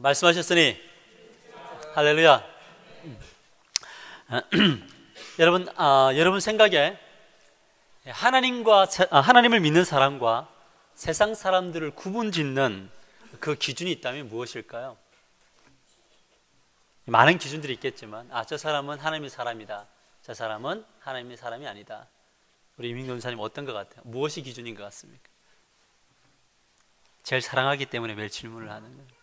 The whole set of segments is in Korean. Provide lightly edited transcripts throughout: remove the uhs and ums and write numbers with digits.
말씀하셨으니 할렐루야. 여러분 생각에 하나님을 믿는 사람과 세상 사람들을 구분짓는 그 기준이 있다면 무엇일까요? 많은 기준들이 있겠지만 저 사람은 하나님의 사람이다, 저 사람은 하나님의 사람이 아니다. 우리 이민경 전사님 어떤 것 같아요? 무엇이 기준인 것 같습니까? 제일 사랑하기 때문에 매일 질문을 하는 거예요.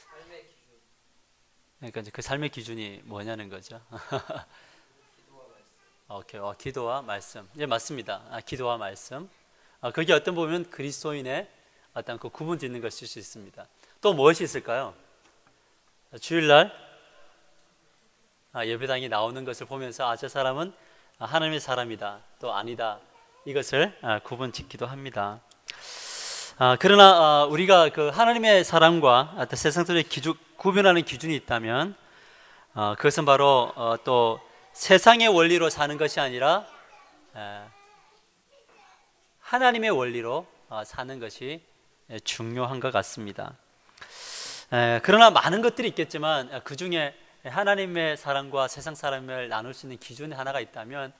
삶의 기준. 그러니까 이제 그 삶의 기준이 뭐냐는 거죠. 오케이, 기도와 말씀. 예, 맞습니다. 기도와 말씀. 그게 어떤 보면 그리스도인의 어떤 그 구분 짓는 것일 수 있습니다. 또 무엇이 있을까요? 주일날 예배당에 나오는 것을 보면서 저 사람은 하나님의 사람이다, 또 아니다, 이것을 구분 짓기도 합니다. 그러나 우리가 그 하나님의 사람과 세상 사람의 구분하는 기준이 있다면 그것은 바로 또 세상의 원리로 사는 것이 아니라 하나님의 원리로 사는 것이 중요한 것 같습니다. 그러나 많은 것들이 있겠지만 그 중에 하나님의 사람과 세상 사람을 나눌 수 있는 기준이 하나가 있다면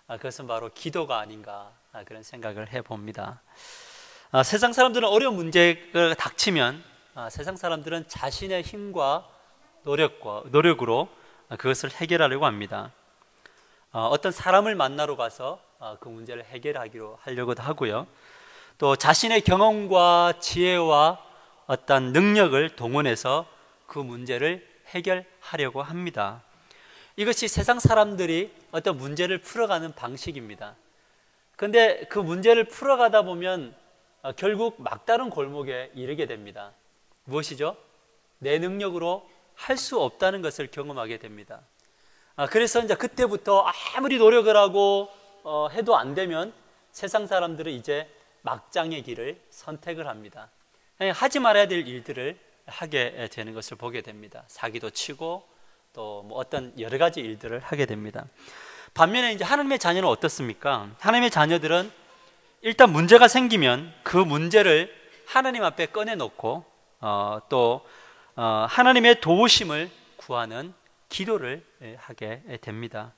그것은 바로 기도가 아닌가, 그런 생각을 해봅니다. 세상 사람들은 어려운 문제가 닥치면 세상 사람들은 자신의 힘과 노력으로 그것을 해결하려고 합니다. 어떤 사람을 만나러 가서 그 문제를 해결하려고도 하고요. 또 자신의 경험과 지혜와 어떤 능력을 동원해서 그 문제를 해결하려고 합니다. 이것이 세상 사람들이 어떤 문제를 풀어가는 방식입니다. 그런데 그 문제를 풀어가다 보면 결국 막다른 골목에 이르게 됩니다. 무엇이죠? 내 능력으로 할 수 없다는 것을 경험하게 됩니다. 그래서 이제 그때부터 아무리 노력을 하고 해도 안 되면 세상 사람들은 이제 막장의 길을 선택을 합니다. 하지 말아야 될 일들을 하게 되는 것을 보게 됩니다. 사기도 치고 또 뭐 어떤 여러 가지 일들을 하게 됩니다. 반면에 이제 하나님의 자녀는 어떻습니까? 하나님의 자녀들은 일단 문제가 생기면 그 문제를 하나님 앞에 꺼내놓고 또 하나님의 도우심을 구하는 기도를 하게 됩니다.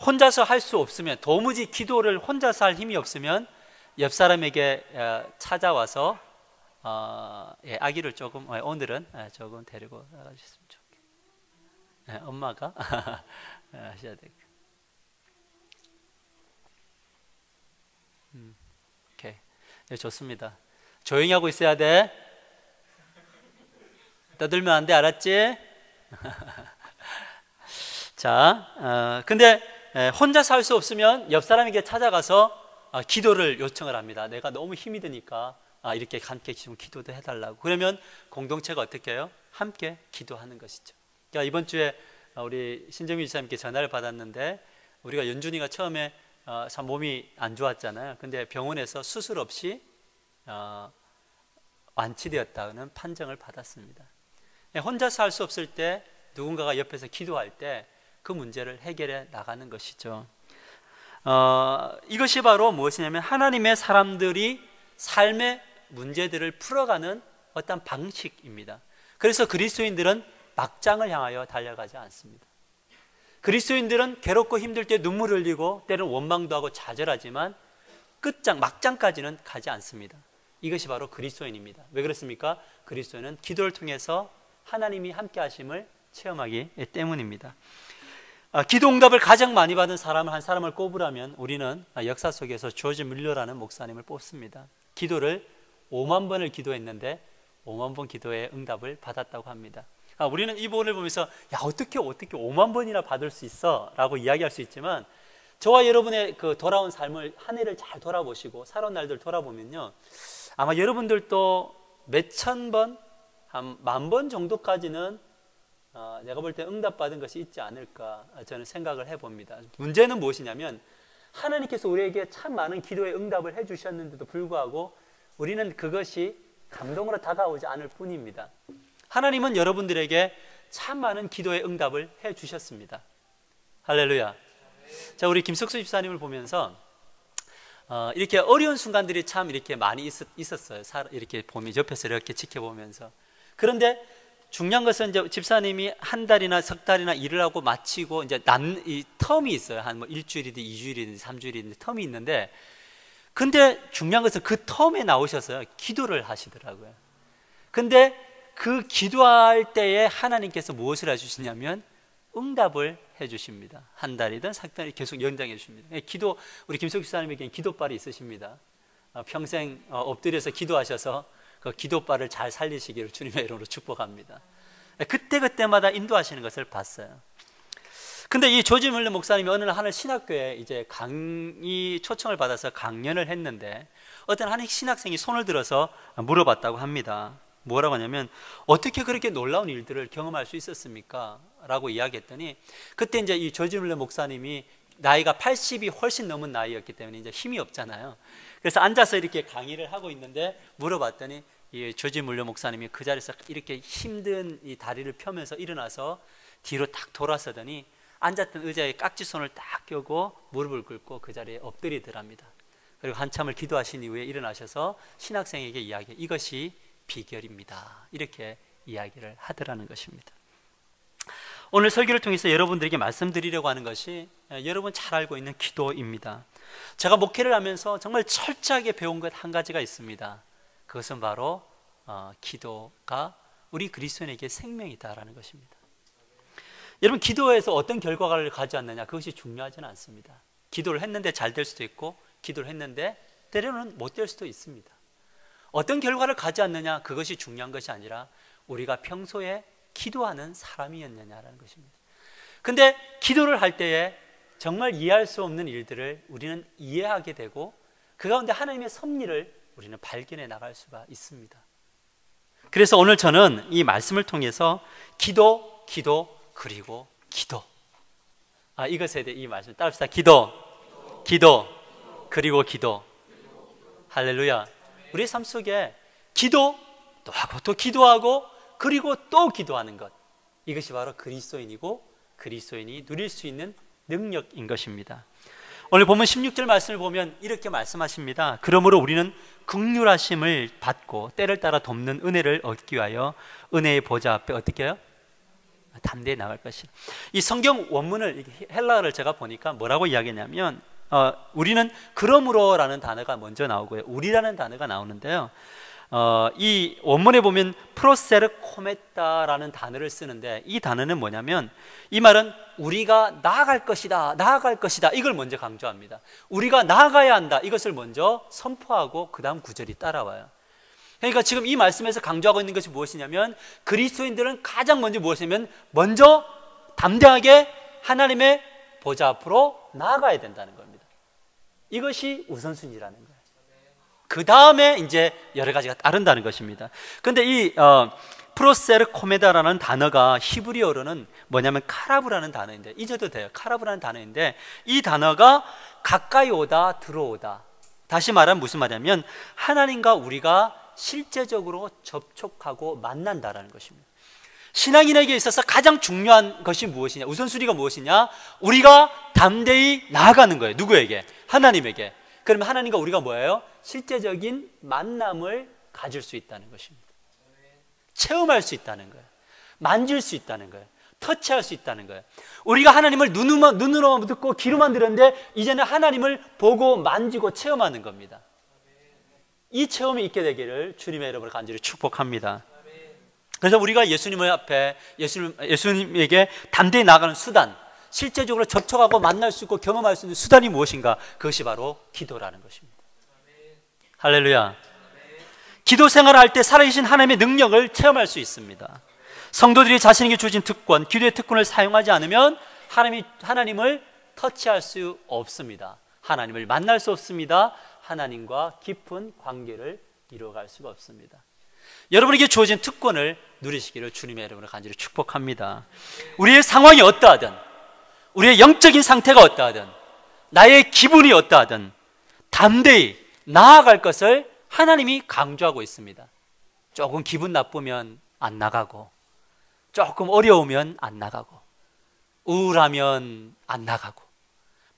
혼자서 할 수 없으면, 도무지 기도를 혼자서 할 힘이 없으면 옆 사람에게 찾아와서 아기를 조금 오늘은 조금 데리고 나가주셨으면 좋겠어요. 엄마가 하셔야 되겠다. 오케이. 네, 좋습니다. 조용히 하고 있어야 돼. 떠들면 안 돼, 알았지? 자, 근데 혼자서 할 수 없으면 옆 사람에게 찾아가서 기도를 요청을 합니다. 내가 너무 힘이 드니까 이렇게 함께 기도도 해달라고. 그러면 공동체가 어떻게 해요? 함께 기도하는 것이죠. 그러니까 이번 주에 우리 신정미 지사님께 전화를 받았는데, 우리가 연준이가 처음에 참 몸이 안 좋았잖아요. 근데 병원에서 수술 없이 완치되었다는 판정을 받았습니다. 혼자서 할 수 없을 때 누군가가 옆에서 기도할 때 그 문제를 해결해 나가는 것이죠. 이것이 바로 무엇이냐면 하나님의 사람들이 삶의 문제들을 풀어가는 어떤 방식입니다. 그래서 그리스도인들은 막장을 향하여 달려가지 않습니다. 그리스도인들은 괴롭고 힘들 때 눈물 흘리고 때로는 원망도 하고 좌절하지만 막장까지는 가지 않습니다. 이것이 바로 그리스도인입니다. 왜 그렇습니까? 그리스도인은 기도를 통해서 하나님이 함께 하심을 체험하기 때문입니다. 기도 응답을 가장 많이 받은 사람 한 사람을 꼽으라면 우리는 역사 속에서 조지 뮬러라는 목사님을 뽑습니다. 기도를 5만 번을 기도했는데 5만 번 기도의 응답을 받았다고 합니다. 우리는 이 부분을 보면서 어떻게 5만 번이나 받을 수 있어? 라고 이야기할 수 있지만, 저와 여러분의 그 돌아온 삶을 한 해를 잘 돌아보시고 살아온 날들 돌아보면요, 아마 여러분들도 몇천 번, 한 10,000번 정도까지는 내가 볼 때 응답받은 것이 있지 않을까 저는 생각을 해봅니다. 문제는 무엇이냐면 하나님께서 우리에게 참 많은 기도의 응답을 해주셨는데도 불구하고 우리는 그것이 감동으로 다가오지 않을 뿐입니다. 하나님은 여러분들에게 참 많은 기도의 응답을 해주셨습니다. 할렐루야. 자, 우리 김석수 집사님을 보면서 이렇게 어려운 순간들이 참 이렇게 많이 있었어요. 이렇게 보면 옆에서 이렇게 지켜보면서. 그런데 중요한 것은 이제 집사님이 한 달이나 석 달이나 일을 하고 마치고 이제 이 텀이 있어요. 한 뭐 일주일이든 2주일이든 3주일이든 텀이 있는데, 근데 중요한 것은 그 텀에 나오셔서 기도를 하시더라고요. 근데 그 기도할 때에 하나님께서 무엇을 해주시냐면 응답을 해주십니다. 한 달이든 석 달이든 계속 연장해 주십니다. 기도, 우리 김석 집사님에게는 기도빨이 있으십니다. 평생 엎드려서 기도하셔서 그 기도빨을 잘 살리시기를 주님의 이름으로 축복합니다. 그때마다 인도하시는 것을 봤어요. 근데 이 조지 뮬러 목사님이 어느 날 하늘 신학교에 이제 강의 초청을 받아서 강연을 했는데, 어떤 한 신학생이 손을 들어서 물어봤다고 합니다. 뭐라고 하냐면, 어떻게 그렇게 놀라운 일들을 경험할 수 있었습니까? 라고 이야기했더니, 그때 이제 이 조지 뮬러 목사님이 나이가 80이 훨씬 넘은 나이였기 때문에 이제 힘이 없잖아요. 그래서 앉아서 이렇게 강의를 하고 있는데 물어봤더니, 이 조지 뮬러 목사님이 그 자리에서 이렇게 힘든 이 다리를 펴면서 일어나서 뒤로 딱 돌아서더니 앉았던 의자에 깍지손을 딱 껴고 무릎을 꿇고 그 자리에 엎드리더랍니다. 그리고 한참을 기도하신 이후에 일어나셔서 신학생에게 이야기, 이것이 비결입니다. 이렇게 이야기를 하더라는 것입니다. 오늘 설교를 통해서 여러분들에게 말씀드리려고 하는 것이 여러분 잘 알고 있는 기도입니다. 제가 목회를 하면서 정말 철저하게 배운 것 한 가지가 있습니다. 그것은 바로 기도가 우리 그리스도인에게 생명이다라는 것입니다. 여러분, 기도에서 어떤 결과를 가져왔느냐, 그것이 중요하지는 않습니다. 기도를 했는데 잘 될 수도 있고, 기도를 했는데 때로는 못 될 수도 있습니다. 어떤 결과를 가져왔느냐, 그것이 중요한 것이 아니라 우리가 평소에 기도하는 사람이었느냐라는 것입니다. 근데 기도를 할 때에 정말 이해할 수 없는 일들을 우리는 이해하게 되고, 그 가운데 하나님의 섭리를 우리는 발견해 나갈 수가 있습니다. 그래서 오늘 저는 이 말씀을 통해서 기도, 그리고 기도, 이것에 대해 이 말씀 따릅시다. 기도, 그리고 기도. 할렐루야. 우리의 삶 속에 기도도 하고 또 기도하고 그리고 또 기도하는 것, 이것이 바로 그리스도인이고 그리스도인이 누릴 수 있는 능력인 것입니다. 오늘 본문 16절 말씀을 보면 이렇게 말씀하십니다. 그러므로 우리는 긍휼하심을 받고 때를 따라 돕는 은혜를 얻기 위하여 은혜의 보좌 앞에 어떻게 해요? 담대히 나갈 것이다. 이 성경 원문을, 헬라어를 제가 보니까 뭐라고 이야기했냐면, 우리는 그러므로라는 단어가 먼저 나오고요, 우리라는 단어가 나오는데요, 이 원문에 보면 프로세르 코메타라는 단어를 쓰는데, 이 단어는 뭐냐면, 이 말은 우리가 나아갈 것이다, 이걸 먼저 강조합니다. 우리가 나아가야 한다, 이것을 먼저 선포하고 그 다음 구절이 따라와요. 그러니까 지금 이 말씀에서 강조하고 있는 것이 무엇이냐면, 그리스도인들은 가장 먼저 무엇이냐면, 먼저 담대하게 하나님의 보좌 앞으로 나아가야 된다는 겁니다. 이것이 우선순위라는 거예요. 그 다음에 이제 여러 가지가 따른다는 것입니다. 그런데 이 프로세르 코메다라는 단어가 히브리어로는 뭐냐면 카라브라는 단어인데, 잊어도 돼요. 카라브라는 단어인데, 이 단어가 가까이 오다, 들어오다. 다시 말하면 무슨 말이냐면, 하나님과 우리가 실제적으로 접촉하고 만난다라는 것입니다. 신앙인에게 있어서 가장 중요한 것이 무엇이냐, 우선순위가 무엇이냐, 우리가 담대히 나아가는 거예요. 누구에게? 하나님에게. 그러면 하나님과 우리가 뭐예요? 실제적인 만남을 가질 수 있다는 것입니다. 체험할 수 있다는 거예요. 만질 수 있다는 거예요. 터치할 수 있다는 거예요. 우리가 하나님을 눈으로 듣고 귀로만 들었는데, 이제는 하나님을 보고 만지고 체험하는 겁니다. 이 체험이 있게 되기를 주님의 이름으로 간절히 축복합니다. 그래서 우리가 예수님 앞에 예수님에게 담대히 나가는 수단, 실제적으로 접촉하고 만날 수 있고 경험할 수 있는 수단이 무엇인가? 그것이 바로 기도라는 것입니다. 할렐루야. 기도 생활을 할 때 살아계신 하나님의 능력을 체험할 수 있습니다. 성도들이 자신에게 주어진 특권, 기도의 특권을 사용하지 않으면 하나님을 터치할 수 없습니다. 하나님을 만날 수 없습니다. 하나님과 깊은 관계를 이루어갈 수가 없습니다. 여러분에게 주어진 특권을 누리시기를 주님의 이름으로 간절히 축복합니다. 우리의 상황이 어떠하든, 우리의 영적인 상태가 어떠하든, 나의 기분이 어떠하든 담대히 나아갈 것을 하나님이 강조하고 있습니다. 조금 기분 나쁘면 안 나가고, 조금 어려우면 안 나가고, 우울하면 안 나가고,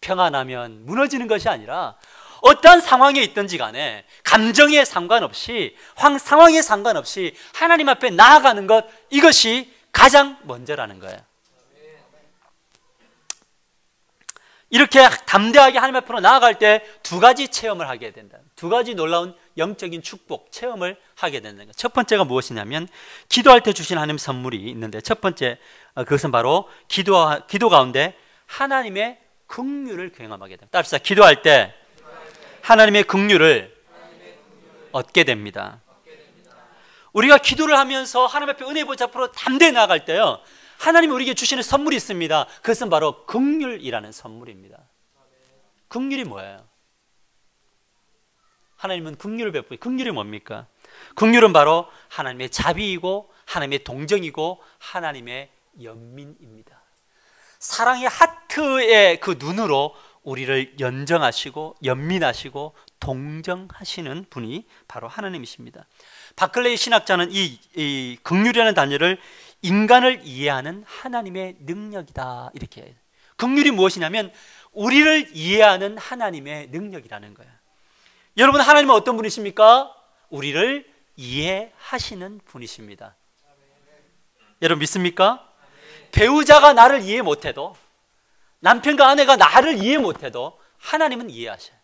평안하면 무너지는 것이 아니라 어떠한 상황에 있든지 간에 감정에 상관없이 상황에 상관없이 하나님 앞에 나아가는 것, 이것이 가장 먼저라는 거예요. 이렇게 담대하게 하나님 앞으로 나아갈 때 두 가지 체험을 하게 된다. 두 가지 놀라운 영적인 축복, 체험을 하게 된다는 거예요. 첫 번째가 무엇이냐면 기도할 때 주신 하나님 선물이 있는데, 첫 번째 그것은 바로 기도 가운데 하나님의 긍휼을 경험하게 됩니다. 따라합시다. 기도할 때 하나님의 긍휼을 얻게 됩니다. 우리가 기도를 하면서 하나님 앞에 은혜 보좌 앞으로 담대히 나아갈 때요, 하나님이 우리에게 주시는 선물이 있습니다. 그것은 바로 긍휼이라는 선물입니다. 긍휼이 뭐예요? 하나님은 긍휼을 베푸고, 긍휼이 뭡니까? 긍휼은 바로 하나님의 자비이고 하나님의 동정이고 하나님의 연민입니다. 사랑의 하트의 그 눈으로 우리를 연정하시고 연민하시고 동정하시는 분이 바로 하나님이십니다. 바클레이 신학자는 이 긍휼이라는 단어를 인간을 이해하는 하나님의 능력이다, 이렇게 해요. 긍휼이 무엇이냐면 우리를 이해하는 하나님의 능력이라는 거예요. 여러분, 하나님은 어떤 분이십니까? 우리를 이해하시는 분이십니다. 여러분 믿습니까? 배우자가 나를 이해 못해도, 남편과 아내가 나를 이해 못해도 하나님은 이해하셔요.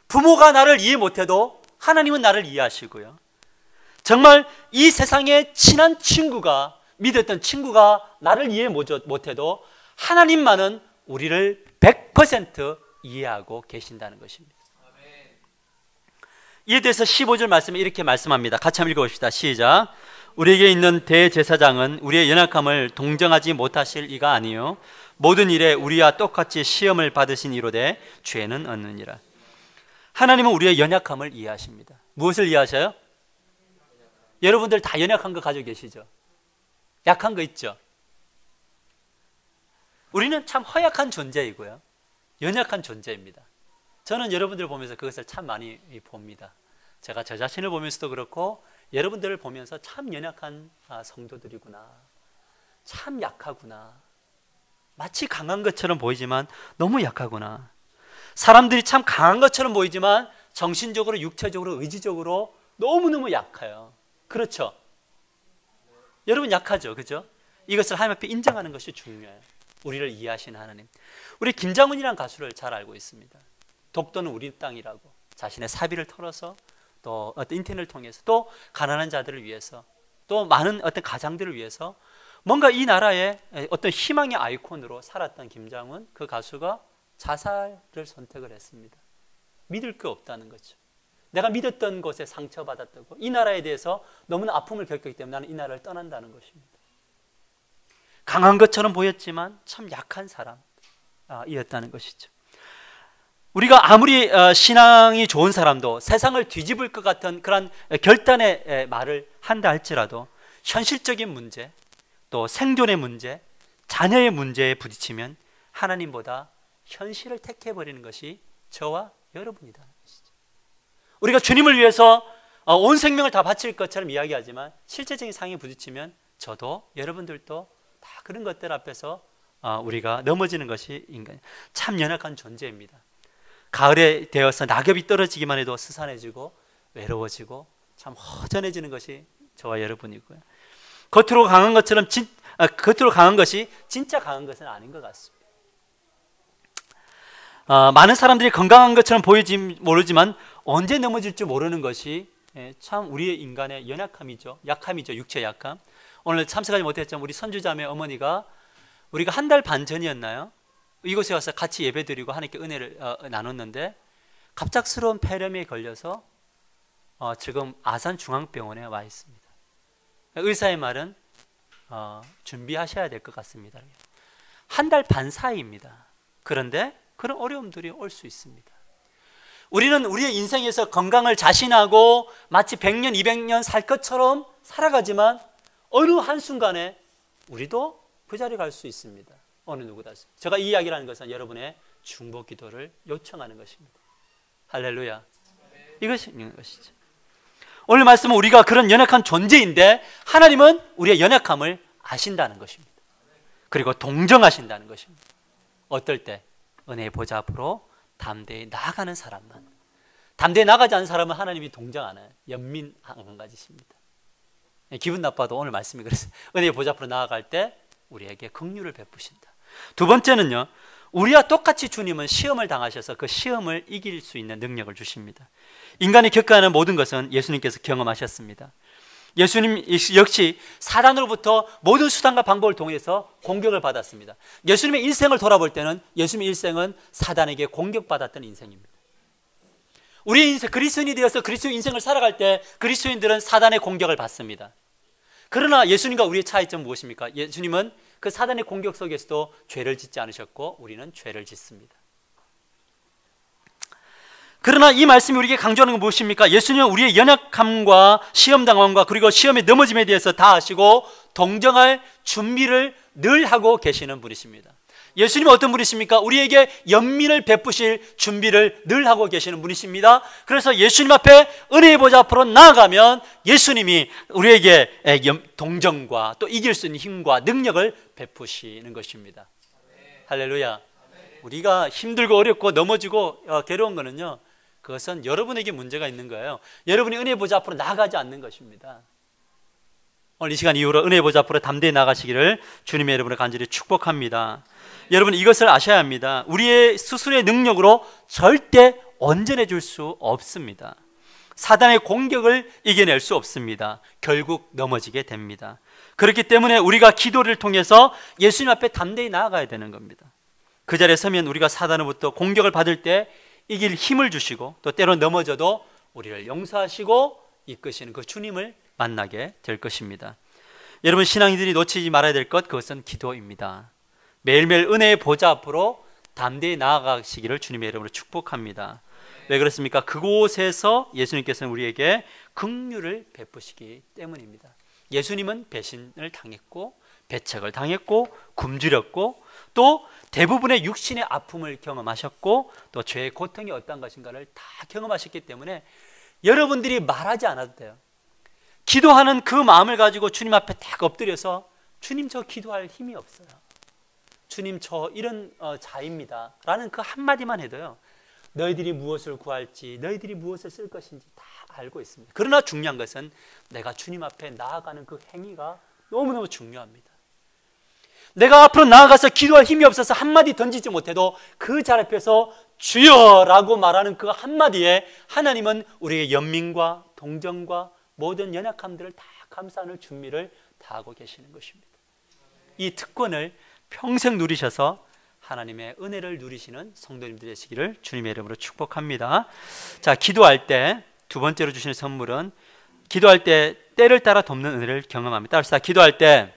부모가 나를 이해 못해도 하나님은 나를 이해하시고요. 정말 이 세상에 친한 친구가, 믿었던 친구가 나를 이해 못해도 하나님만은 우리를 100% 이해하고 계신다는 것입니다. 이에 대해서 15절 말씀에 이렇게 말씀합니다. 같이 한번 읽어봅시다. 시작. 우리에게 있는 대제사장은 우리의 연약함을 동정하지 못하실 이가 아니요 모든 일에 우리와 똑같이 시험을 받으신 이로되 죄는 없느니라. 하나님은 우리의 연약함을 이해하십니다. 무엇을 이해하셔요? 여러분들 다 연약한 거 가지고 계시죠? 약한 거 있죠? 우리는 참 허약한 존재이고요, 연약한 존재입니다. 저는 여러분들을 보면서 그것을 참 많이 봅니다. 제가 저 자신을 보면서도 그렇고 여러분들을 보면서 참 연약한 성도들이구나, 참 약하구나, 마치 강한 것처럼 보이지만 너무 약하구나, 사람들이 참 강한 것처럼 보이지만 정신적으로, 육체적으로, 의지적으로 너무너무 약해요. 그렇죠? 여러분 약하죠, 그죠? 이것을 하나님 앞에 인정하는 것이 중요해요. 우리를 이해하시는 하나님. 우리 김장훈이라는 가수를 잘 알고 있습니다. 독도는 우리 땅이라고 자신의 사비를 털어서, 또 어떤 인터넷을 통해서, 또 가난한 자들을 위해서, 또 많은 어떤 가장들을 위해서 뭔가 이 나라의 어떤 희망의 아이콘으로 살았던 김장훈, 그 가수가 자살을 선택을 했습니다. 믿을 게 없다는 거죠. 내가 믿었던 것에 상처받았다고, 이 나라에 대해서 너무나 아픔을 겪었기 때문에 나는 이 나라를 떠난다는 것입니다. 강한 것처럼 보였지만 참 약한 사람이었다는 것이죠. 우리가 아무리 신앙이 좋은 사람도 세상을 뒤집을 것 같은 그런 결단의 말을 한다 할지라도 현실적인 문제, 또 생존의 문제, 자녀의 문제에 부딪히면 하나님보다 현실을 택해버리는 것이 저와 여러분이다. 우리가 주님을 위해서 온 생명을 다 바칠 것처럼 이야기하지만 실제적인 상황에 부딪히면 저도 여러분들도 다 그런 것들 앞에서 우리가 넘어지는 것이 인간, 참 연약한 존재입니다. 가을에 되어서 낙엽이 떨어지기만 해도 스산해지고 외로워지고 참 허전해지는 것이 저와 여러분이고요. 겉으로 강한 것이 진짜 강한 것은 아닌 것 같습니다. 많은 사람들이 건강한 것처럼 보일지 모르지만 언제 넘어질지 모르는 것이 참 우리의 인간의 연약함이죠. 약함이죠. 육체의 약함. 오늘 참석하지 못했지만 우리 선주자매 어머니가, 우리가 한 달 반 전이었나요? 이곳에 와서 같이 예배드리고 하나님께 은혜를 나눴는데 갑작스러운 폐렴에 걸려서 지금 아산중앙병원에 와 있습니다. 의사의 말은 준비하셔야 될 것 같습니다. 한 달 반 사이입니다. 그런데 그런 어려움들이 올 수 있습니다. 우리는 우리의 인생에서 건강을 자신하고 마치 100년, 200년 살 것처럼 살아가지만 어느 한순간에 우리도 그 자리에 갈 수 있습니다. 어느 누구다. 제가 이 이야기를 하는 것은 여러분의 중보 기도를 요청하는 것입니다. 할렐루야. 이것이 있는 것이죠. 오늘 말씀은 우리가 그런 연약한 존재인데 하나님은 우리의 연약함을 아신다는 것입니다. 그리고 동정하신다는 것입니다. 어떨 때? 은혜의 보좌 앞으로 담대히 나아가는 사람만, 담대히 나가지 않는 사람은 하나님이 동정 안 해요. 연민 안 가지십니다. 기분 나빠도 오늘 말씀이 그랬어요. 은혜의 보좌 앞으로 나아갈 때 우리에게 긍휼을 베푸신다. 두 번째는요, 우리와 똑같이 주님은 시험을 당하셔서 그 시험을 이길 수 있는 능력을 주십니다. 인간이 겪어야 하는 모든 것은 예수님께서 경험하셨습니다. 예수님 역시 사단으로부터 모든 수단과 방법을 통해서 공격을 받았습니다. 예수님의 일생을 돌아볼 때는 예수님의 일생은 사단에게 공격받았던 인생입니다. 우리의 인생, 그리스도인이 되어서 그리스도의 인생을 살아갈 때 그리스도인들은 사단의 공격을 받습니다. 그러나 예수님과 우리의 차이점은 무엇입니까? 예수님은 그 사단의 공격 속에서도 죄를 짓지 않으셨고 우리는 죄를 짓습니다. 그러나 이 말씀이 우리에게 강조하는 건 무엇입니까? 예수님은 우리의 연약함과 시험당함과 그리고 시험에 넘어짐에 대해서 다 아시고 동정할 준비를 늘 하고 계시는 분이십니다. 예수님은 어떤 분이십니까? 우리에게 연민을 베푸실 준비를 늘 하고 계시는 분이십니다. 그래서 예수님 앞에 은혜의 보좌 앞으로 나아가면 예수님이 우리에게 동정과 또 이길 수 있는 힘과 능력을 베푸시는 것입니다. 할렐루야. 우리가 힘들고 어렵고 넘어지고 괴로운 거는요, 그것은 여러분에게 문제가 있는 거예요. 여러분이 은혜의 보좌 앞으로 나아가지 않는 것입니다. 오늘 이 시간 이후로 은혜의 보좌 앞으로 담대히 나가시기를 주님의 여러분을 간절히 축복합니다. 여러분, 이것을 아셔야 합니다. 우리의 스스로의 능력으로 절대 온전해 줄 수 없습니다. 사단의 공격을 이겨낼 수 없습니다. 결국 넘어지게 됩니다. 그렇기 때문에 우리가 기도를 통해서 예수님 앞에 담대히 나아가야 되는 겁니다. 그 자리에 서면 우리가 사단으로부터 공격을 받을 때 이길 힘을 주시고 또 때로 넘어져도 우리를 용서하시고 이끄시는 그 주님을 만나게 될 것입니다. 여러분, 신앙인들이 놓치지 말아야 될 것, 그것은 기도입니다. 매일매일 은혜의 보좌 앞으로 담대히 나아가시기를 주님의 이름으로 축복합니다. 왜 그렇습니까? 그곳에서 예수님께서는 우리에게 긍휼을 베푸시기 때문입니다. 예수님은 배신을 당했고 배척을 당했고 굶주렸고 또 대부분의 육신의 아픔을 경험하셨고 또 죄의 고통이 어떤 것인가를 다 경험하셨기 때문에 여러분들이 말하지 않아도 돼요. 기도하는 그 마음을 가지고 주님 앞에 딱 엎드려서 주님, 저 기도할 힘이 없어요. 주님, 저 이런 자입니다 라는 그 한마디만 해도요, 너희들이 무엇을 구할지, 너희들이 무엇을 쓸 것인지 다 알고 있습니다. 그러나 중요한 것은 내가 주님 앞에 나아가는 그 행위가 너무너무 중요합니다. 내가 앞으로 나아가서 기도할 힘이 없어서 한마디 던지지 못해도 그 자리 앞에서 주여라고 말하는 그 한마디에 하나님은 우리의 연민과 동정과 모든 연약함들을 다 감싸는 준비를 다 하고 계시는 것입니다. 이 특권을 평생 누리셔서 하나님의 은혜를 누리시는 성도님들 되시기를 주님의 이름으로 축복합니다. 자, 기도할 때 두 번째로 주시는 선물은 기도할 때 때를 따라 돕는 은혜를 경험합니다. 따라서 기도할 때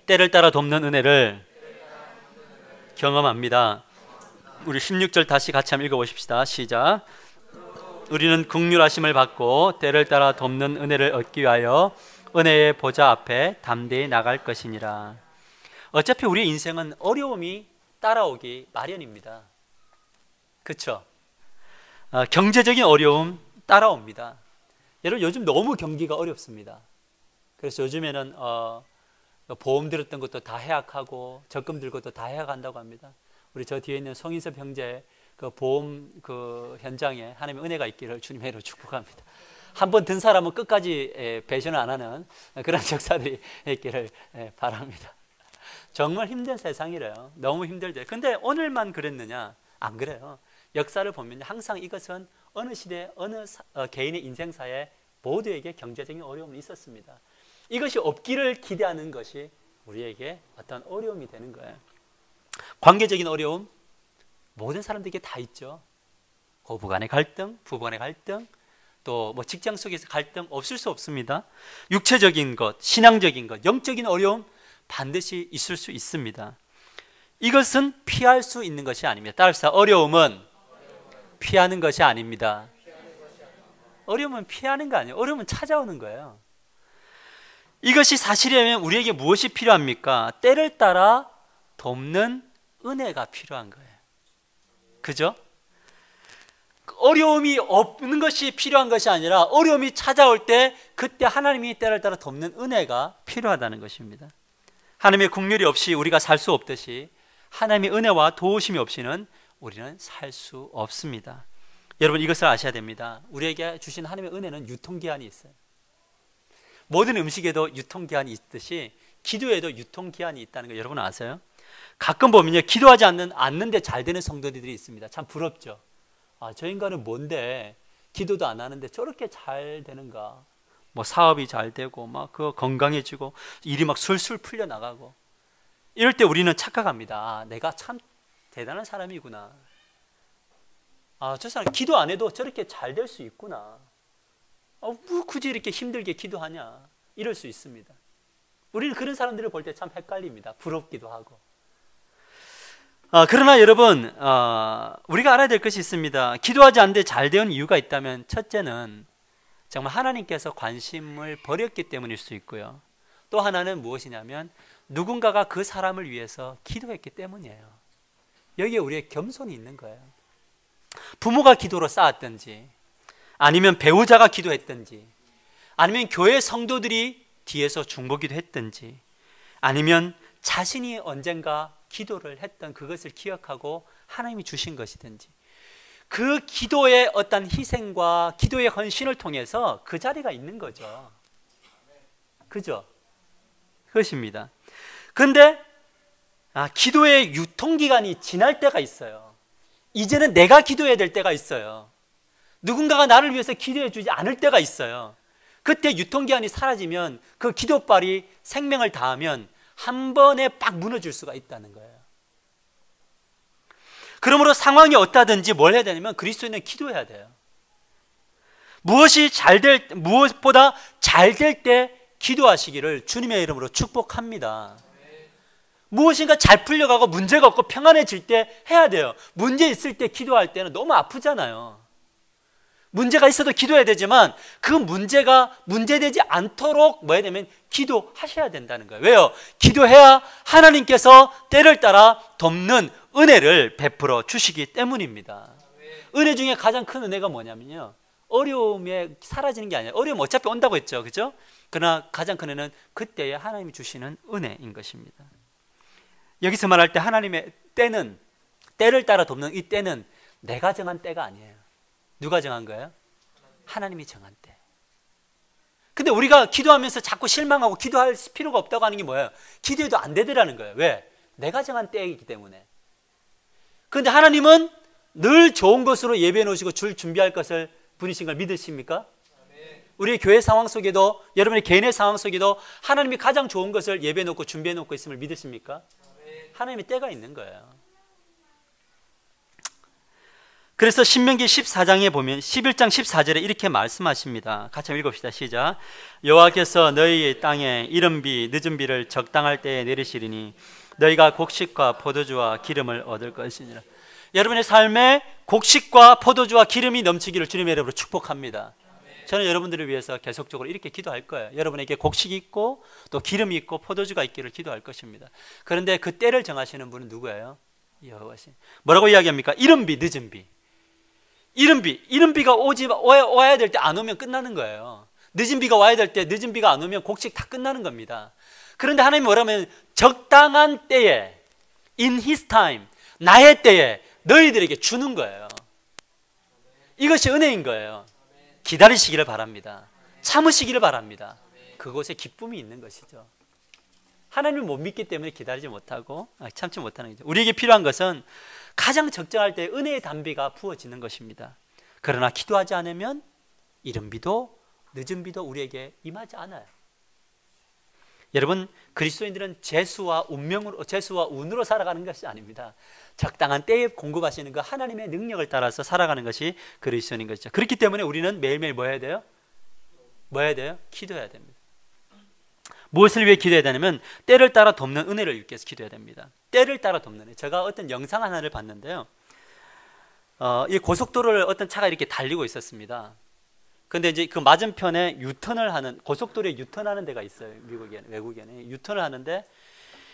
때를 따라 돕는 은혜를 경험합니다. 우리 16절 다시 같이 한번 읽어보십시다. 시작. 우리는 긍휼하심을 받고 때를 따라 돕는 은혜를 얻기 위하여 은혜의 보좌 앞에 담대히 나갈 것이니라. 어차피 우리의 인생은 어려움이 따라오기 마련입니다. 그렇죠? 경제적인 어려움 따라옵니다. 여러분, 요즘 너무 경기가 어렵습니다. 그래서 요즘에는 보험 들었던 것도 다 해약하고 적금 들고 다 해약한다고 합니다. 우리 저 뒤에 있는 송인섭 형제 그 보험 그 현장에 하나님의 은혜가 있기를 주님의 이름으로 축복합니다. 한 번 든 사람은 끝까지 배신을 안 하는 그런 역사들이 있기를 바랍니다. 정말 힘든 세상이래요. 너무 힘들대. 근데 오늘만 그랬느냐? 안 그래요. 역사를 보면 항상 이것은 어느 시대, 어느 개인의 인생사에 모두에게 경제적인 어려움이 있었습니다. 이것이 없기를 기대하는 것이 우리에게 어떤 어려움이 되는 거예요. 관계적인 어려움, 모든 사람들에게 다 있죠. 고부간의 갈등, 부부간의 갈등, 또 뭐 직장 속에서 갈등 없을 수 없습니다. 육체적인 것, 신앙적인 것, 영적인 어려움 반드시 있을 수 있습니다. 이것은 피할 수 있는 것이 아닙니다. 따라서 어려움은 피하는 것이 아닙니다. 어려움은 피하는 거 아니에요. 어려움은 찾아오는 거예요. 이것이 사실이라면 우리에게 무엇이 필요합니까? 때를 따라 돕는 은혜가 필요한 거예요. 그죠? 어려움이 없는 것이 필요한 것이 아니라 어려움이 찾아올 때 그때 하나님이 때를 따라 돕는 은혜가 필요하다는 것입니다. 하나님의 긍휼이 없이 우리가 살 수 없듯이 하나님의 은혜와 도우심이 없이는 우리는 살 수 없습니다. 여러분 이것을 아셔야 됩니다. 우리에게 주신 하나님의 은혜는 유통기한이 있어요. 모든 음식에도 유통기한이 있듯이 기도에도 유통기한이 있다는 거 여러분 아세요? 가끔 보면요, 기도하지 않는데 잘 되는 성도들이 있습니다. 참 부럽죠. 저 인간은 뭔데 기도도 안 하는데 저렇게 잘 되는가. 뭐 사업이 잘 되고 막 그 건강해지고 일이 막 술술 풀려 나가고, 이럴 때 우리는 착각합니다. 내가 참 대단한 사람이구나. 저 사람 기도 안 해도 저렇게 잘 될 수 있구나. 뭐 굳이 이렇게 힘들게 기도하냐, 이럴 수 있습니다. 우리는 그런 사람들을 볼 때 참 헷갈립니다. 부럽기도 하고. 그러나 여러분, 우리가 알아야 될 것이 있습니다. 기도하지 않는데 잘 되는 이유가 있다면, 첫째는 정말 하나님께서 관심을 버렸기 때문일 수 있고요. 또 하나는 무엇이냐면 누군가가 그 사람을 위해서 기도했기 때문이에요. 여기에 우리의 겸손이 있는 거예요. 부모가 기도로 쌓았든지, 아니면 배우자가 기도했든지, 아니면 교회 성도들이 뒤에서 중보기도 했든지, 아니면 자신이 언젠가 기도를 했던 그것을 기억하고 하나님이 주신 것이든지, 그 기도의 어떤 희생과 기도의 헌신을 통해서 그 자리가 있는 거죠. 그죠? 그것입니다. 그런데 기도의 유통기간이 지날 때가 있어요. 이제는 내가 기도해야 될 때가 있어요. 누군가가 나를 위해서 기도해 주지 않을 때가 있어요. 그때 유통기한이 사라지면, 그 기도발이 생명을 다하면 한 번에 빡 무너질 수가 있다는 거예요. 그러므로 상황이 어떠하든지 뭘 해야 되냐면 그리스도인은 기도해야 돼요. 무엇보다 잘 될 때 기도하시기를 주님의 이름으로 축복합니다. 무엇인가 잘 풀려가고 문제가 없고 평안해질 때 해야 돼요. 문제 있을 때 기도할 때는 너무 아프잖아요. 문제가 있어도 기도해야 되지만 그 문제가 문제되지 않도록 뭐 해야 되면 기도하셔야 된다는 거예요. 왜요? 기도해야 하나님께서 때를 따라 돕는 은혜를 베풀어 주시기 때문입니다. 은혜 중에 가장 큰 은혜가 뭐냐면요, 어려움에 사라지는 게 아니에요. 어려움 어차피 온다고 했죠, 그죠? 그러나 가장 큰 은혜는 그때에 하나님이 주시는 은혜인 것입니다. 여기서 말할 때 하나님의 때는, 때를 따라 돕는 이 때는 내가 정한 때가 아니에요. 누가 정한 거예요? 하나님이 정한 때. 근데 우리가 기도하면서 자꾸 실망하고 기도할 필요가 없다고 하는 게 뭐예요? 기도해도 안 되더라는 거예요. 왜? 내가 정한 때이기 때문에. 그런데 하나님은 늘 좋은 것으로 예배해 놓으시고 줄 준비할 것을 분이신 걸 믿으십니까? 우리의 교회 상황 속에도, 여러분의 개인의 상황 속에도 하나님이 가장 좋은 것을 예배해 놓고 준비해 놓고 있음을 믿으십니까? 하나님의 때가 있는 거예요. 그래서 신명기 14장에 보면 11장 14절에 이렇게 말씀하십니다. 같이 한번 읽읍시다. 시작. 여호와께서 너희의 땅에 이른 비 늦은 비를 적당할 때에 내리시리니 너희가 곡식과 포도주와 기름을 얻을 것이니라. 여러분의 삶에 곡식과 포도주와 기름이 넘치기를 주님의 이름으로 축복합니다. 저는 여러분들을 위해서 계속적으로 이렇게 기도할 거예요. 여러분에게 곡식이 있고 또 기름이 있고 포도주가 있기를 기도할 것입니다. 그런데 그 때를 정하시는 분은 누구예요? 여호와신. 뭐라고 이야기합니까? 이른 비, 늦은 비. 이른 비가 와야 될 때 안 오면 끝나는 거예요. 늦은 비가 와야 될 때 늦은 비가 안 오면 곡식 다 끝나는 겁니다. 그런데 하나님이 뭐라면 적당한 때에, in his time, 나의 때에 너희들에게 주는 거예요. 이것이 은혜인 거예요. 기다리시기를 바랍니다. 참으시기를 바랍니다. 그곳에 기쁨이 있는 것이죠. 하나님을 못 믿기 때문에 기다리지 못하고 참지 못하는 거죠. 우리에게 필요한 것은 가장 적정할 때 은혜의 단비가 부어지는 것입니다. 그러나 기도하지 않으면 이른 비도 늦은 비도 우리에게 임하지 않아요. 여러분, 그리스도인들은 재수와 운으로 살아가는 것이 아닙니다. 적당한 때에 공급하시는 그 하나님의 능력을 따라서 살아가는 것이 그리스도인인 것이죠. 그렇기 때문에 우리는 매일매일 뭐 해야 돼요? 뭐 해야 돼요? 기도해야 됩니다. 무엇을 위해 기도해야 되냐면 때를 따라 돕는 은혜를 입기 위해서 기도해야 됩니다. 때를 따라 돕는 은혜. 제가 어떤 영상 하나를 봤는데요, 이 고속도로를 어떤 차가 이렇게 달리고 있었습니다. 근데 이제 그 맞은편에 유턴을 하는, 고속도로에 유턴하는 데가 있어요. 외국에는 유턴을 하는데,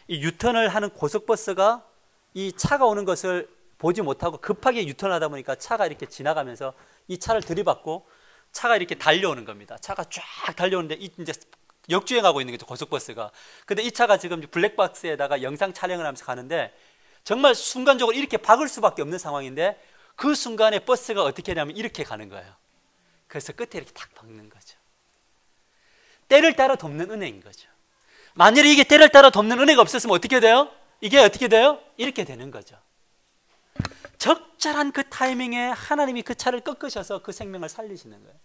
이 유턴을 하는 고속버스가 이 차가 오는 것을 보지 못하고 급하게 유턴을 하다 보니까 차가 이렇게 지나가면서 이 차를 들이받고 차가 이렇게 달려오는 겁니다. 차가 쫙 달려오는데 이제 역주행하고 있는 거죠, 고속버스가. 근데 이 차가 지금 블랙박스에다가 영상 촬영을 하면서 가는데 정말 순간적으로 이렇게 박을 수밖에 없는 상황인데 그 순간에 버스가 어떻게 하냐면 이렇게 가는 거예요. 그래서 끝에 이렇게 탁 박는 거죠. 때를 따라 돕는 은혜인 거죠. 만약에 이게 때를 따라 돕는 은혜가 없었으면 어떻게 돼요? 이게 어떻게 돼요? 이렇게 되는 거죠. 적절한 그 타이밍에 하나님이 그 차를 꺾으셔서 그 생명을 살리시는 거예요.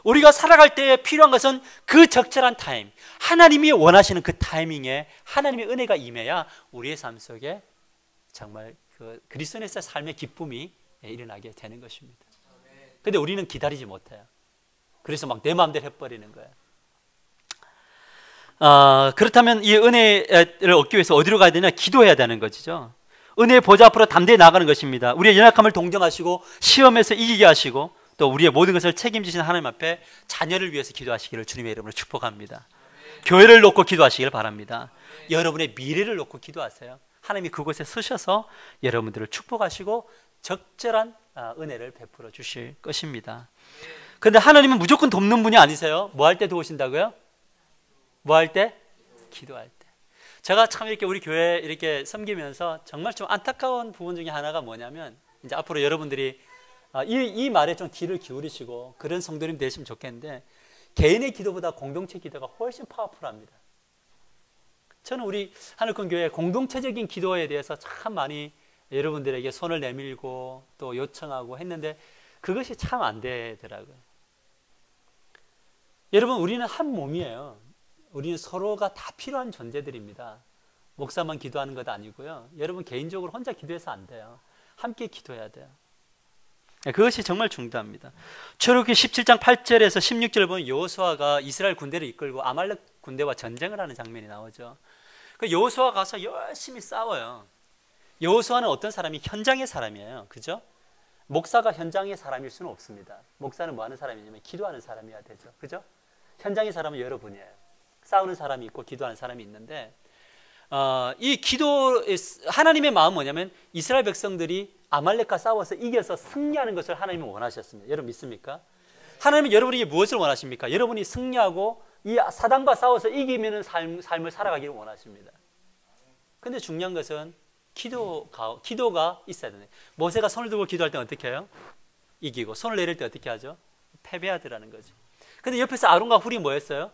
우리가 살아갈 때 필요한 것은 그 적절한 타임, 하나님이 원하시는 그 타이밍에 하나님의 은혜가 임해야 우리의 삶 속에 정말 그 그리스도인의 삶의 기쁨이 일어나게 되는 것입니다. 근데 우리는 기다리지 못해요. 그래서 막 내 마음대로 해버리는 거예요. 그렇다면 이 은혜를 얻기 위해서 어디로 가야 되냐? 기도해야 되는 것이죠. 은혜의 보좌 앞으로 담대히 나가는 것입니다. 우리의 연약함을 동정하시고 시험에서 이기게 하시고 또 우리의 모든 것을 책임지신 하나님 앞에 자녀를 위해서 기도하시기를 주님의 이름으로 축복합니다. 교회를 놓고 기도하시길 바랍니다. 여러분의 미래를 놓고 기도하세요. 하나님이 그곳에 서셔서 여러분들을 축복하시고 적절한 은혜를 베풀어 주실 것입니다. 그런데 하나님은 무조건 돕는 분이 아니세요. 뭐 할 때 도우신다고요? 뭐 할 때? 기도할 때. 제가 참 이렇게 우리 교회 이렇게 섬기면서 정말 좀 안타까운 부분 중에 하나가 뭐냐면 이제 앞으로 여러분들이 이 말에 좀 귀를 기울이시고 그런 성도님 되시면 좋겠는데 개인의 기도보다 공동체 기도가 훨씬 파워풀합니다. 저는 우리 하늘권 교회 공동체적인 기도에 대해서 참 많이 여러분들에게 손을 내밀고 또 요청하고 했는데 그것이 참 안 되더라고요. 여러분, 우리는 한 몸이에요. 우리는 서로가 다 필요한 존재들입니다. 목사만 기도하는 것 아니고요. 여러분 개인적으로 혼자 기도해서 안 돼요. 함께 기도해야 돼요. 그것이 정말 중요합니다. 출애굽기 17장 8절에서 16절 보면 여호수아가 이스라엘 군대를 이끌고 아말렉 군대와 전쟁을 하는 장면이 나오죠. 그 여호수아가 가서 열심히 싸워요. 여호수아는 어떤 사람이? 현장의 사람이에요. 그죠? 목사가 현장의 사람일 수는 없습니다. 목사는 뭐 하는 사람이냐면 기도하는 사람이어야 되죠. 그죠? 현장의 사람은 여러분이에요. 싸우는 사람이 있고 기도하는 사람이 있는데 이 기도 하나님의 마음은 뭐냐면 이스라엘 백성들이 아말렉과 싸워서 이겨서 승리하는 것을 하나님은 원하셨습니다. 여러분 믿습니까? 하나님은 여러분이 무엇을 원하십니까? 여러분이 승리하고 이 사단과 싸워서 이기는 삶을 살아가기를 원하십니다. 근데 중요한 것은 기도가 있어야 되네. 모세가 손을 들고 기도할 때는 어떻게 해요? 이기고 손을 내릴 때 어떻게 하죠? 패배하더라는 거죠. 근데 옆에서 아론과 훌이 뭐 했어요?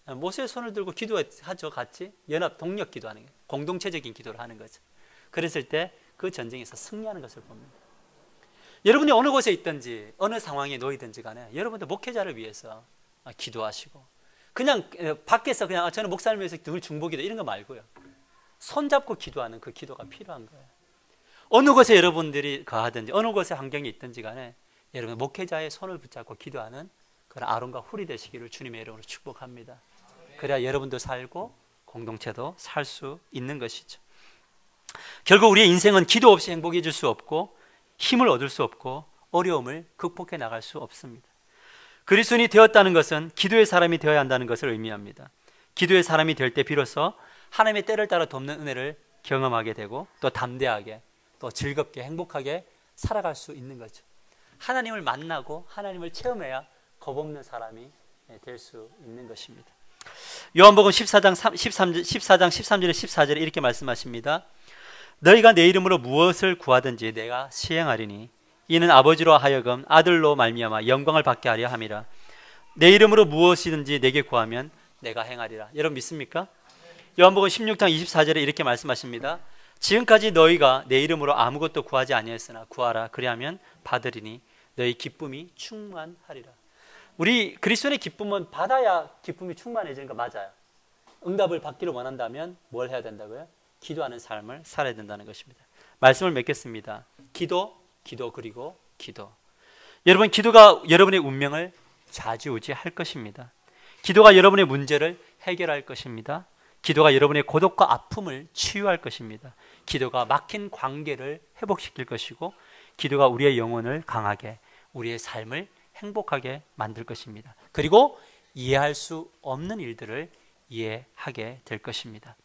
모세의 손을 들고 기도하죠. 같이 연합 동력 기도하는 거예요. 공동체적인 기도를 하는 거죠. 그랬을 때 그 전쟁에서 승리하는 것을 봅니다. 여러분이 어느 곳에 있든지 어느 상황에 놓이든지 간에 여러분들 목회자를 위해서 기도하시고 그냥 밖에서 그냥 저는 목사를 위해서 늘 중보기도 이런 거 말고요. 손잡고 기도하는 그 기도가 필요한 거예요. 어느 곳에 여러분들이 거하든지 어느 곳에 환경이 있든지 간에 여러분 목회자의 손을 붙잡고 기도하는 그런 아론과 훌이 되시기를 주님의 이름으로 축복합니다. 그래야 여러분도 살고 공동체도 살 수 있는 것이죠. 결국 우리의 인생은 기도 없이 행복해질 수 없고 힘을 얻을 수 없고 어려움을 극복해 나갈 수 없습니다. 그리스도인이 되었다는 것은 기도의 사람이 되어야 한다는 것을 의미합니다. 기도의 사람이 될 때 비로소 하나님의 때를 따라 돕는 은혜를 경험하게 되고 또 담대하게 또 즐겁게 행복하게 살아갈 수 있는 거죠. 하나님을 만나고 하나님을 체험해야 겁없는 사람이 될 수 있는 것입니다. 요한복음 14장 13절에 14절에 이렇게 말씀하십니다. 너희가 내 이름으로 무엇을 구하든지 내가 시행하리니 이는 아버지로 하여금 아들로 말미암아 영광을 받게 하려 함이라. 내 이름으로 무엇이든지 내게 구하면 내가 행하리라. 여러분 믿습니까? 요한복음 16장 24절에 이렇게 말씀하십니다. 지금까지 너희가 내 이름으로 아무것도 구하지 아니했으나 구하라. 그리하면 받으리니 너희 기쁨이 충만하리라. 우리 그리스도의 기쁨은 받아야 기쁨이 충만해지는 거 맞아요. 응답을 받기를 원한다면 뭘 해야 된다고요? 기도하는 삶을 살아야 된다는 것입니다. 말씀을 맺겠습니다. 기도 그리고 기도. 여러분 기도가 여러분의 운명을 좌지우지할 것입니다. 기도가 여러분의 문제를 해결할 것입니다. 기도가 여러분의 고독과 아픔을 치유할 것입니다. 기도가 막힌 관계를 회복시킬 것이고 기도가 우리의 영혼을 강하게 우리의 삶을 행복하게 만들 것입니다. 그리고 이해할 수 없는 일들을 이해하게 될 것입니다.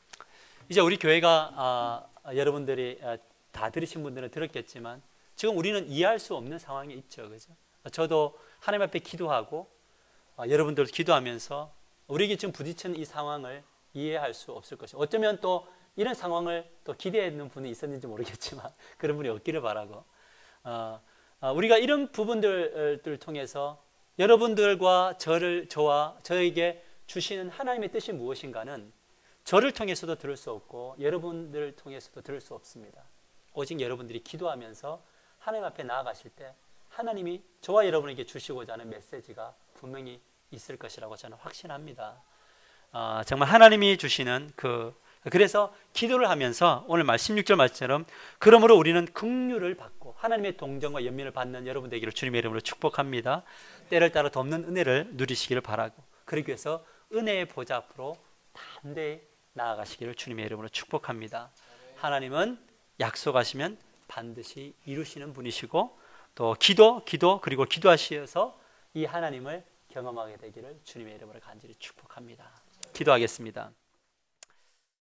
이제 우리 교회가 여러분들이 다 들으신 분들은 들었겠지만 지금 우리는 이해할 수 없는 상황이 있죠. 그죠? 저도 하나님 앞에 기도하고 여러분들 기도하면서 우리에게 지금 부딪히는 이 상황을 이해할 수 없을 것이고 어쩌면 또 이런 상황을 또 기대하는 분이 있었는지 모르겠지만 그런 분이 없기를 바라고, 우리가 이런 부분들을 통해서 여러분들과 저에게 주시는 하나님의 뜻이 무엇인가는 저를 통해서도 들을 수 없고 여러분들을 통해서도 들을 수 없습니다. 오직 여러분들이 기도하면서 하나님 앞에 나아가실 때 하나님이 저와 여러분에게 주시고자 하는 메시지가 분명히 있을 것이라고 저는 확신합니다. 정말 하나님이 주시는 그래서 기도를 하면서 오늘 16절 말씀처럼 그러므로 우리는 긍휼을 받고 하나님의 동정과 연민을 받는 여러분 되기를 주님의 이름으로 축복합니다. 때를 따라 덮는 은혜를 누리시기를 바라고, 그러기 위해서 은혜의 보좌 앞으로 담대히 나아가시기를 주님의 이름으로 축복합니다. 하나님은 약속하시면 반드시 이루시는 분이시고, 또 기도 그리고 기도하시어서 이 하나님을 경험하게 되기를 주님의 이름으로 간절히 축복합니다. 기도하겠습니다.